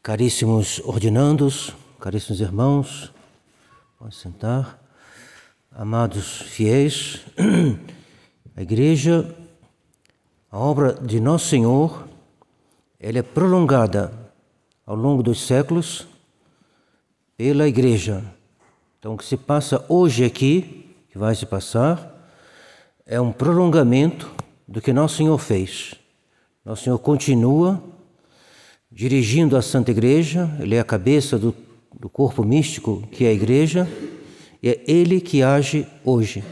Caríssimos ordinandos, caríssimos irmãos, pode sentar, amados fiéis, a Igreja, a obra de Nosso Senhor, ela é prolongada ao longo dos séculos pela Igreja. Então, o que se passa hoje aqui, que vai se passar, é um prolongamento do que Nosso Senhor fez. Nosso Senhor continua dirigindo a Santa Igreja, Ele é a cabeça do corpo místico que é a Igreja, e é Ele que age hoje.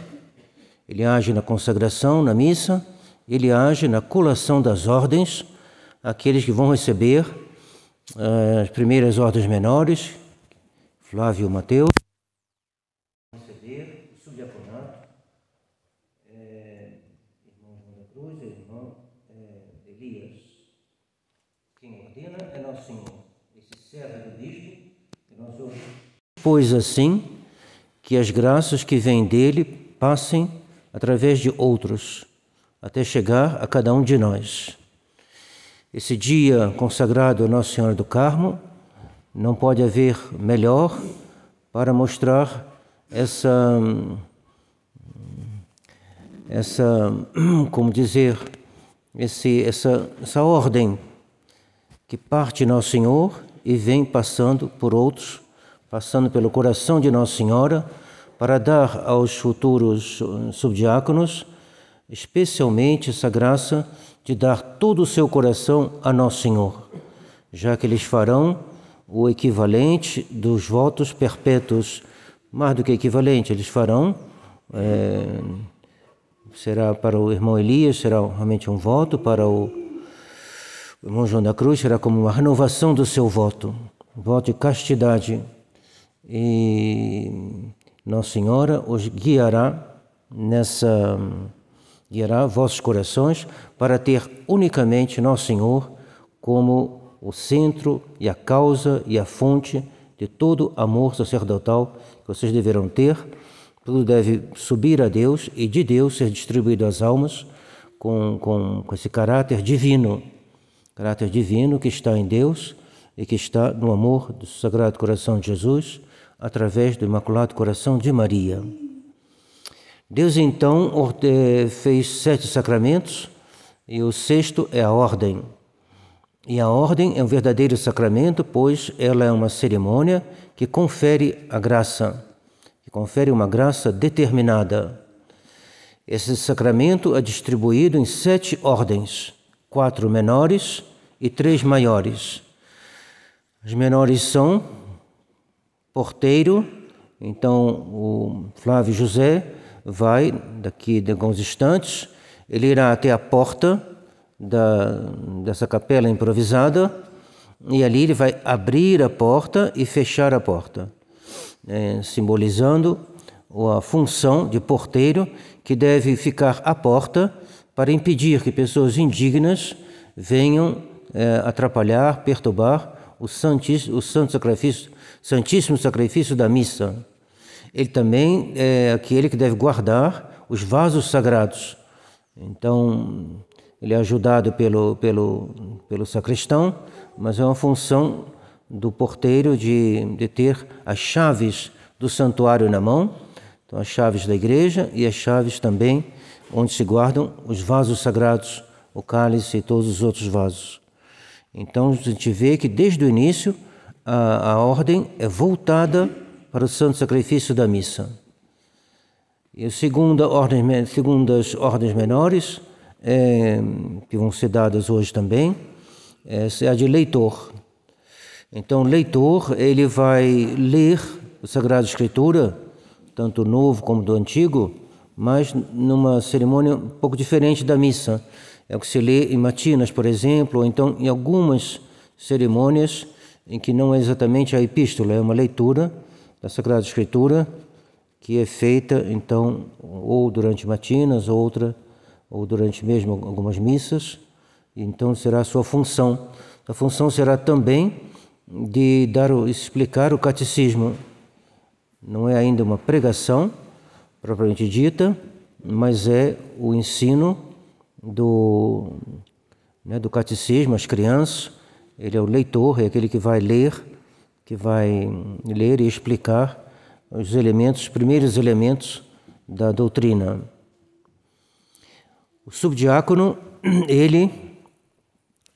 Ele age na consagração, na missa, Ele age na colação das ordens, aqueles que vão receber as primeiras ordens menores, Flávio e Mateus, receber o subdiaconato, irmão João da Cruz e irmão Elias. Quem ordena é Nosso Senhor, esse servo do bispo que nós ouvimos. Pois assim, que as graças que vêm dele passem através de outros, até chegar a cada um de nós. Esse dia consagrado a Nossa Senhora do Carmo, não pode haver melhor para mostrar como dizer, essa ordem que parte de Nosso Senhor e vem passando por outros, passando pelo coração de Nossa Senhora, para dar aos futuros subdiáconos, especialmente essa graça de dar todo o seu coração a Nosso Senhor, já que eles farão o equivalente dos votos perpétuos, mais do que equivalente, eles farão, será para o irmão Elias, será realmente um voto, para o irmão João da Cruz será como uma renovação do seu voto, voto de castidade. E Nossa Senhora os guiará guiará vossos corações para ter unicamente Nosso Senhor como o centro e a causa e a fonte de todo amor sacerdotal que vocês deverão ter. Tudo deve subir a Deus e de Deus ser distribuído às almas com esse caráter divino que está em Deus e que está no amor do Sagrado Coração de Jesus, através do Imaculado Coração de Maria. Deus, então, fez 7 sacramentos e o 6º é a ordem. E a ordem é um verdadeiro sacramento, pois ela é uma cerimônia que confere a graça, que confere uma graça determinada. Esse sacramento é distribuído em 7 ordens, 4 menores e 3 maiores. As menores são porteiro, então o Flávio José vai, daqui de alguns instantes, ele irá até a porta dessa capela improvisada e ali ele vai abrir a porta e fechar a porta, simbolizando a função de porteiro que deve ficar à porta para impedir que pessoas indignas venham atrapalhar, perturbar o santíssimo sacrifício da missa. Ele também é aquele que deve guardar os vasos sagrados. Então, ele é ajudado pelo sacristão, mas é uma função do porteiro de ter as chaves do santuário na mão, então as chaves da igreja e as chaves também onde se guardam os vasos sagrados, o cálice e todos os outros vasos. Então, a gente vê que desde o início a ordem é voltada para o santo sacrifício da missa. E a segunda as ordens menores, que vão ser dadas hoje também, é a de leitor. Então, o leitor, ele vai ler a Sagrada Escritura, tanto do Novo como do Antigo, mas numa cerimônia um pouco diferente da missa. É o que se lê em matinas, por exemplo, ou então em algumas cerimônias em que não é exatamente a epístola, é uma leitura da Sagrada Escritura que é feita, então, ou durante matinas, ou durante mesmo algumas missas. Então, será a sua função. A função será também de explicar o catecismo. Não é ainda uma pregação propriamente dita, mas é o ensino do catecismo às crianças Ele é o leitor, é aquele que vai ler e explicar os primeiros elementos da doutrina. O subdiácono, ele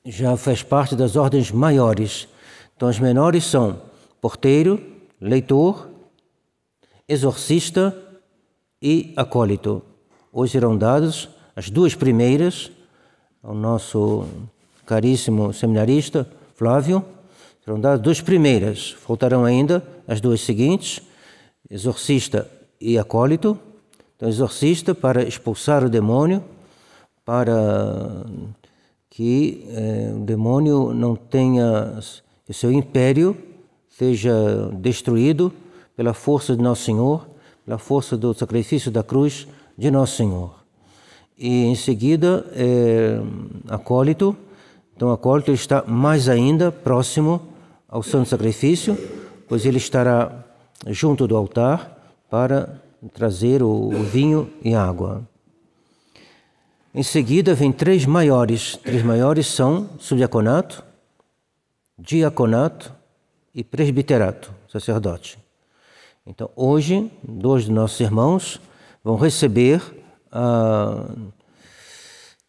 já faz parte das ordens maiores. Então, as menores são porteiro, leitor, exorcista e acólito. Hoje serão dadas as duas primeiras ao nosso caríssimo seminarista Flávio. Serão dadas duas primeiras. Faltarão ainda as duas seguintes, exorcista e acólito. Então, exorcista para expulsar o demônio, para que o demônio não tenha, que o seu império seja destruído pela força de Nosso Senhor, pela força do sacrifício da cruz de Nosso Senhor. E em seguida, acólito. Então, o acólito está mais ainda próximo ao santo sacrifício, pois ele estará junto do altar para trazer o vinho e a água. Em seguida, vem três maiores. Três maiores são subdiaconato, diaconato e presbiterato, sacerdote. Então, hoje, dois dos nossos irmãos vão receber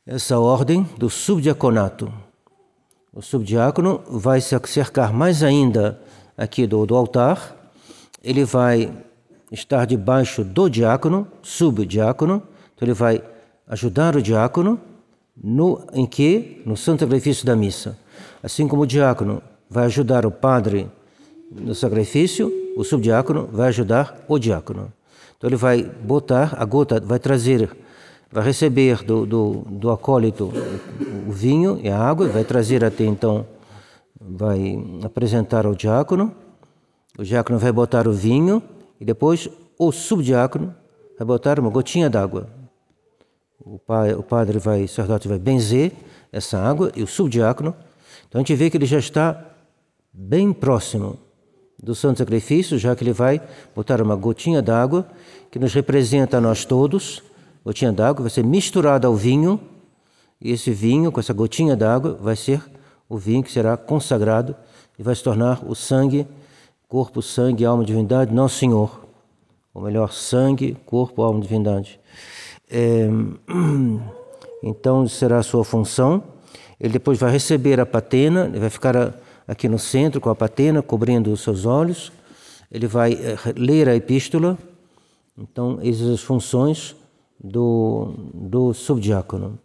essa ordem do subdiaconato. O subdiácono vai se acercar mais ainda aqui do altar. Ele vai estar debaixo do diácono, subdiácono. Então, ele vai ajudar o diácono no santo sacrifício da missa. Assim como o diácono vai ajudar o padre no sacrifício, o subdiácono vai ajudar o diácono. Então ele vai botar a gota, vai receber do acólito o vinho e a água, vai trazer até então, vai apresentar ao diácono, o diácono vai botar o vinho e depois o subdiácono vai botar uma gotinha d'água. O sacerdote vai benzer essa água e o subdiácono. Então a gente vê que ele já está bem próximo do santo sacrifício, já que ele vai botar uma gotinha d'água que nos representa a nós todos. Gotinha d'água vai ser misturada ao vinho, e esse vinho, com essa gotinha d'água, vai ser o vinho que será consagrado e vai se tornar o sangue, corpo, sangue, alma, divindade, Nosso Senhor. Ou melhor, sangue, corpo, alma, divindade. Então será a sua função. Ele depois vai receber a patena, ele vai ficar aqui no centro com a patena cobrindo os seus olhos. Ele vai ler a epístola. Então, essas as funções do subdiácono.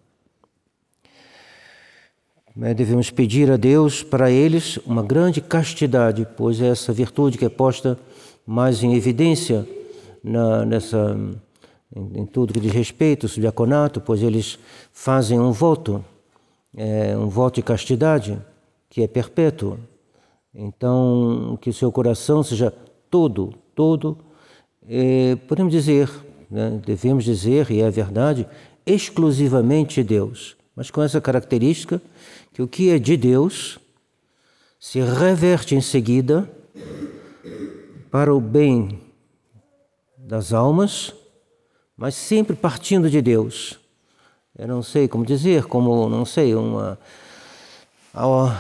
Devemos pedir a Deus para eles uma grande castidade, pois é essa virtude que é posta mais em evidência em tudo que diz respeito ao subdiaconato, pois eles fazem um voto de castidade, que é perpétuo. Então, que o seu coração seja todo, podemos dizer, devemos dizer, e é verdade, exclusivamente Deus, mas com essa característica que o que é de Deus se reverte em seguida para o bem das almas, mas sempre partindo de Deus. Eu não sei como dizer, a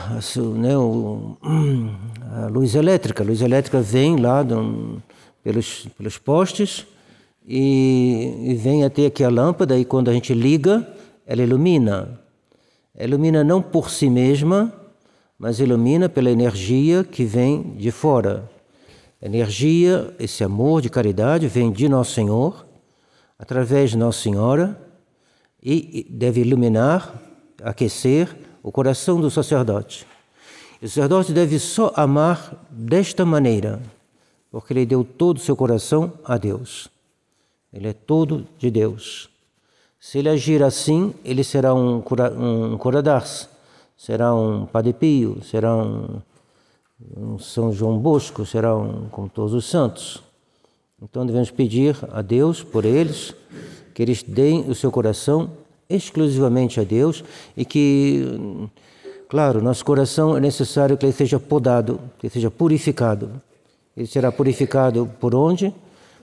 luz elétrica. A luz elétrica vem lá pelos postes e vem até aqui a lâmpada, e quando a gente liga, ela ilumina. Ela ilumina não por si mesma, mas ilumina pela energia que vem de fora. A energia, esse amor de caridade vem de Nosso Senhor, através de Nossa Senhora, e deve iluminar, aquecer o coração do sacerdote. E o sacerdote deve só amar desta maneira, porque ele deu todo o seu coração a Deus. Ele é todo de Deus. Se ele agir assim, ele será um Curadas, será um Padre Pio, será um São João Bosco, será como todos os santos. Então devemos pedir a Deus por eles, que eles deem o seu coração exclusivamente a Deus, e que, claro, nosso coração é necessário que ele seja podado, que ele seja purificado. Ele será purificado por onde?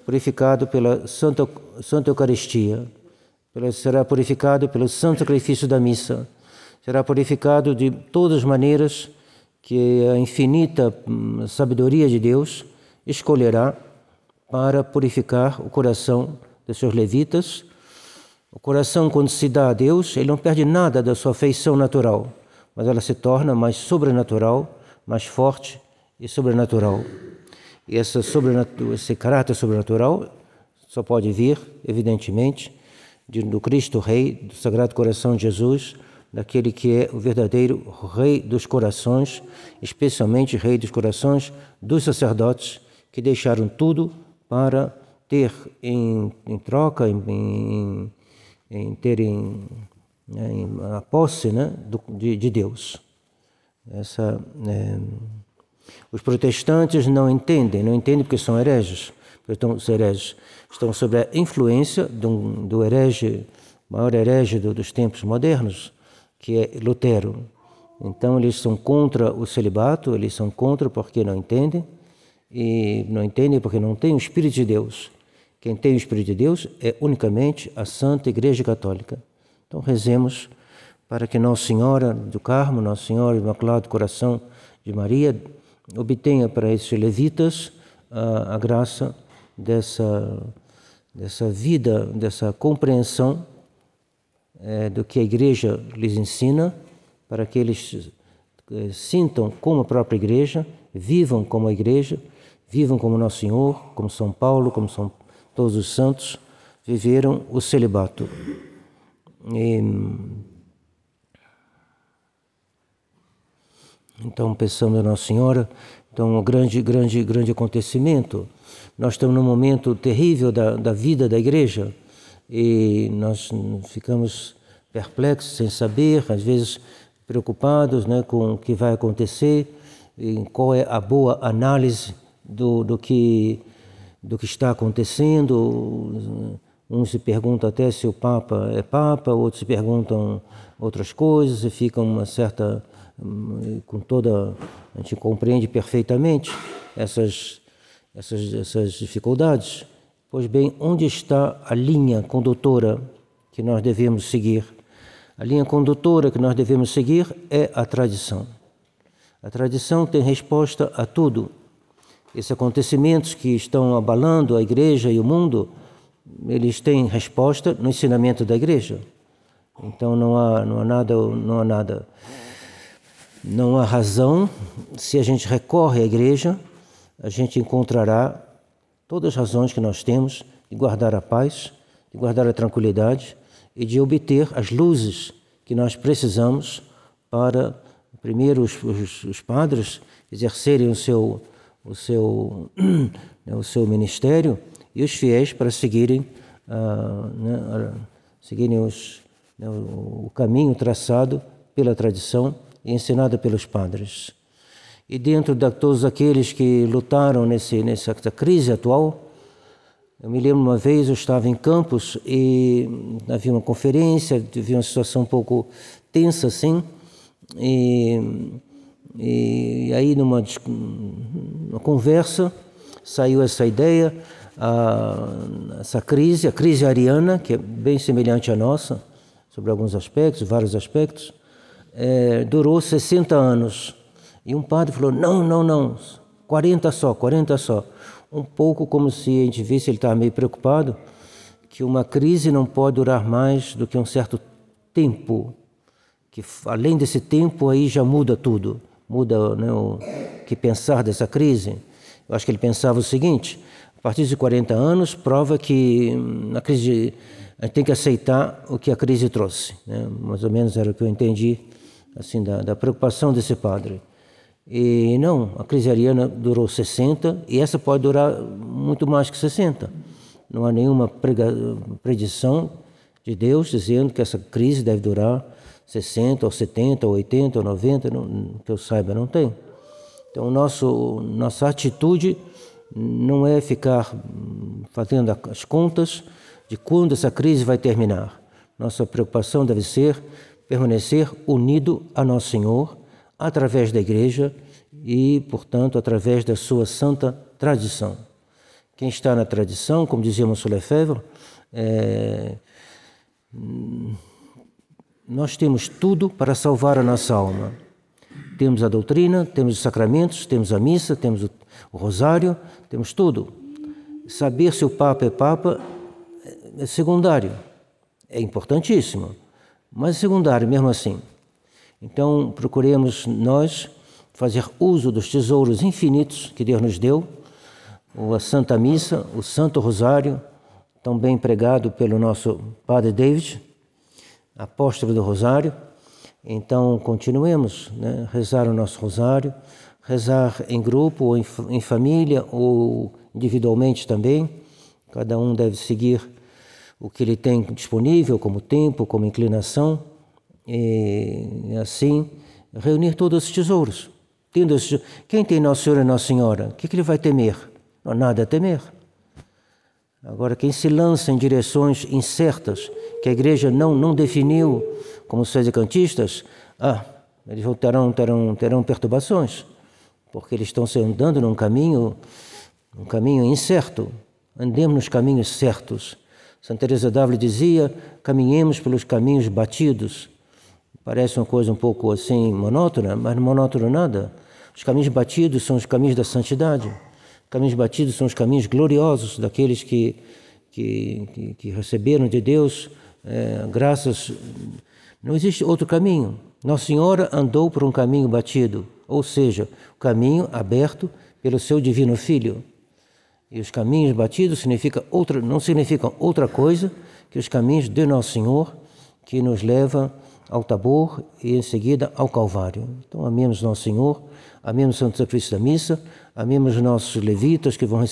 Purificado pela Santa Eucaristia, será purificado pelo santo sacrifício da missa, será purificado de todas as maneiras que a infinita sabedoria de Deus escolherá para purificar o coração dos seus levitas. O coração, quando se dá a Deus, ele não perde nada da sua feição natural, mas ela se torna mais sobrenatural, mais forte e sobrenatural. E esse caráter sobrenatural só pode vir, evidentemente, do Cristo Rei, do Sagrado Coração de Jesus, daquele que é o verdadeiro Rei dos corações, especialmente Rei dos corações dos sacerdotes, que deixaram tudo para ter em troca, em terem a posse, né, de Deus. Os protestantes não entendem porque são hereges. Os hereges estão sob a influência do herege, maior herege dos tempos modernos, que é Lutero. Então eles são contra o celibato, eles são contra porque não entendem, e não entendem porque não têm o Espírito de Deus. Quem tem o Espírito de Deus é unicamente a Santa Igreja Católica. Então rezemos para que Nossa Senhora do Carmo, Nossa Senhora do Imaculado Coração de Maria, obtenha para esses levitas a graça dessa vida, dessa compreensão do que a Igreja lhes ensina, para que eles sintam como a própria Igreja, vivam como a Igreja, vivam como Nosso Senhor, como São Paulo, como são todos os santos, viveram o celibato. Então, pensando em Nossa Senhora, então, um grande acontecimento. Nós estamos num momento terrível da vida da Igreja e nós ficamos perplexos, sem saber, às vezes preocupados, né, com o que vai acontecer, e qual é a boa análise do que está acontecendo. Uns se perguntam até se o Papa é Papa, outros se perguntam outras coisas e ficam uma certa... a gente compreende perfeitamente essas dificuldades. Pois bem, onde está a linha condutora que nós devemos seguir? A linha condutora que nós devemos seguir é a tradição. A tradição tem resposta a tudo. Esses acontecimentos que estão abalando a Igreja e o mundo, eles têm resposta no ensinamento da Igreja. Então não há razão, se a gente recorre à Igreja, a gente encontrará todas as razões que nós temos de guardar a paz, de guardar a tranquilidade e de obter as luzes que nós precisamos para, primeiro, os padres exercerem o seu ministério e os fiéis para seguirem, o caminho traçado pela tradição e ensinada pelos padres. E dentro de todos aqueles que lutaram nessa crise atual, eu me lembro uma vez, eu estava em Campos e havia uma conferência, havia uma situação um pouco tensa assim, e aí numa conversa saiu essa ideia, essa crise, a crise ariana, que é bem semelhante à nossa, sobre alguns aspectos, vários aspectos, durou 60 anos. E um padre falou, não, 40 só. Um pouco como se a gente visse, ele estava meio preocupado, que uma crise não pode durar mais do que um certo tempo, que além desse tempo aí já muda tudo, muda, né, o que pensar dessa crise. Eu acho que ele pensava o seguinte, a partir de 40 anos, prova que a crise, a gente tem que aceitar o que a crise trouxe, né? Mais ou menos era o que eu entendi assim, da preocupação desse padre. E não, a crise ariana durou 60 e essa pode durar muito mais que 60. Não há nenhuma predição de Deus dizendo que essa crise deve durar 60 ou 70 ou 80 ou 90, que eu saiba, não tem. Então, nossa atitude não é ficar fazendo as contas de quando essa crise vai terminar. Nossa preocupação deve ser permanecer unido a Nosso Senhor, através da Igreja e, portanto, através da sua santa tradição. Quem está na tradição, como dizia Monsieur Lefebvre, nós temos tudo para salvar a nossa alma. Temos a doutrina, temos os sacramentos, temos a missa, temos o rosário, temos tudo. Saber se o Papa é Papa é secundário. É importantíssimo, mas é secundário mesmo assim. Então, procuremos nós fazer uso dos tesouros infinitos que Deus nos deu, a Santa Missa, o Santo Rosário, tão bem pregado pelo nosso Padre David, apóstolo do Rosário. Então, continuemos, né? Rezar o nosso Rosário, rezar em grupo, ou em família, ou individualmente também. Cada um deve seguir o que ele tem disponível como tempo, como inclinação, e assim reunir todos os tesouros. Quem tem Nossa Senhora e Nossa Senhora, o que ele vai temer? Não há nada a temer. Agora, quem se lança em direções incertas, que a Igreja não definiu como sedecantistas, eles terão perturbações, porque eles estão se andando num caminho incerto. Andemos nos caminhos certos. Santa Teresa d'Ávila dizia, caminhemos pelos caminhos batidos. Parece uma coisa um pouco assim monótona, mas não monótono nada. Os caminhos batidos são os caminhos da santidade. Os caminhos batidos são os caminhos gloriosos daqueles que receberam de Deus graças. Não existe outro caminho. Nossa Senhora andou por um caminho batido, ou seja, o caminho aberto pelo seu divino Filho. E os caminhos batidos não significam outra coisa que os caminhos de Nosso Senhor, que nos leva ao Tabor e em seguida ao Calvário. Então, amemos Nosso Senhor, amemos o Santo Sacrifício da Missa, amemos os nossos levitas que vão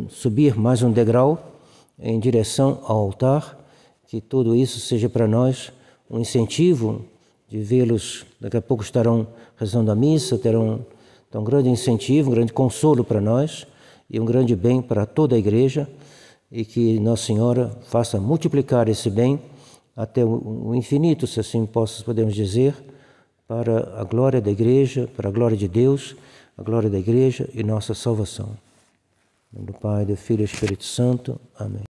subir mais um degrau em direção ao altar, que tudo isso seja para nós um incentivo de vê-los, daqui a pouco estarão rezando a missa, terão um grande incentivo, um grande consolo para nós e um grande bem para toda a Igreja, e que Nossa Senhora faça multiplicar esse bem até o infinito, se assim podemos dizer, para a glória da Igreja, para a glória de Deus, a glória da Igreja e nossa salvação. Em nome do Pai, do Filho e do Espírito Santo. Amém.